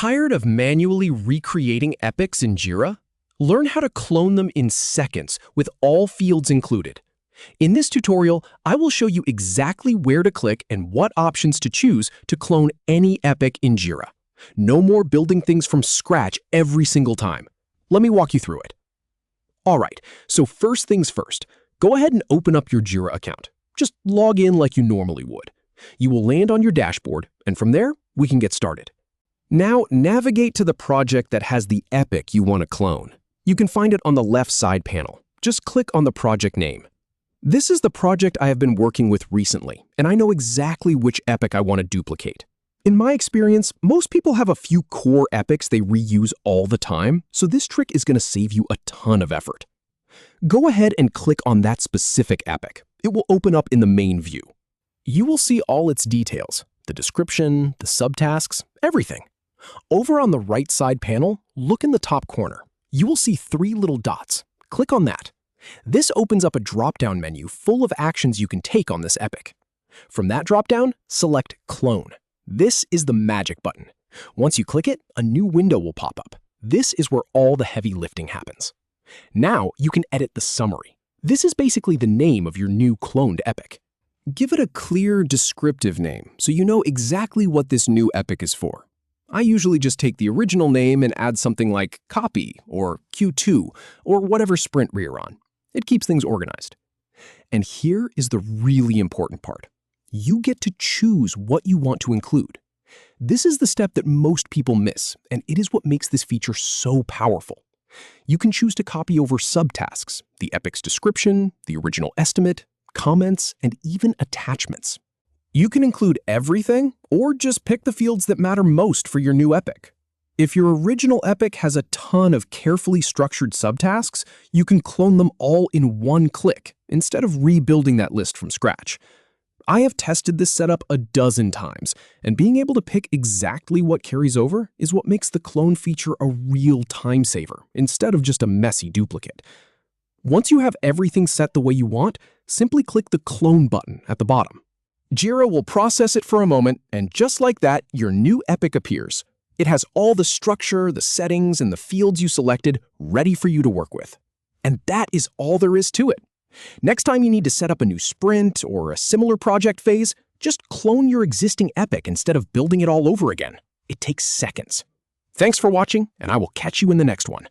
Tired of manually recreating epics in Jira? Learn how to clone them in seconds with all fields included. In this tutorial, I will show you exactly where to click and what options to choose to clone any epic in Jira. No more building things from scratch every single time. Let me walk you through it. Alright, so first things first, go ahead and open up your Jira account. Just log in like you normally would. You will land on your dashboard, and from there, we can get started. Now, navigate to the project that has the epic you want to clone. You can find it on the left side panel. Just click on the project name. This is the project I have been working with recently, and I know exactly which epic I want to duplicate. In my experience, most people have a few core epics they reuse all the time, so this trick is going to save you a ton of effort. Go ahead and click on that specific epic. It will open up in the main view. You will see all its details, the description, the subtasks, everything. Over on the right side panel, look in the top corner. You will see 3 little dots. Click on that. This opens up a drop-down menu full of actions you can take on this epic. From that drop-down, select Clone. This is the magic button. Once you click it, a new window will pop up. This is where all the heavy lifting happens. Now you can edit the summary. This is basically the name of your new cloned epic. Give it a clear, descriptive name so you know exactly what this new epic is for. I usually just take the original name and add something like copy or Q2 or whatever sprint we're on. It keeps things organized. And here is the really important part. You get to choose what you want to include. This is the step that most people miss, and it is what makes this feature so powerful. You can choose to copy over subtasks, the epic's description, the original estimate, comments, and even attachments. You can include everything or just pick the fields that matter most for your new epic. If your original epic has a ton of carefully structured subtasks, you can clone them all in one click instead of rebuilding that list from scratch. I have tested this setup a dozen times, and being able to pick exactly what carries over is what makes the clone feature a real time saver instead of just a messy duplicate. Once you have everything set the way you want, simply click the Clone button at the bottom. Jira will process it for a moment, and just like that, your new epic appears. It has all the structure, the settings, and the fields you selected ready for you to work with. And that is all there is to it. Next time you need to set up a new sprint or a similar project phase, just clone your existing epic instead of building it all over again. It takes seconds. Thanks for watching, and I will catch you in the next one.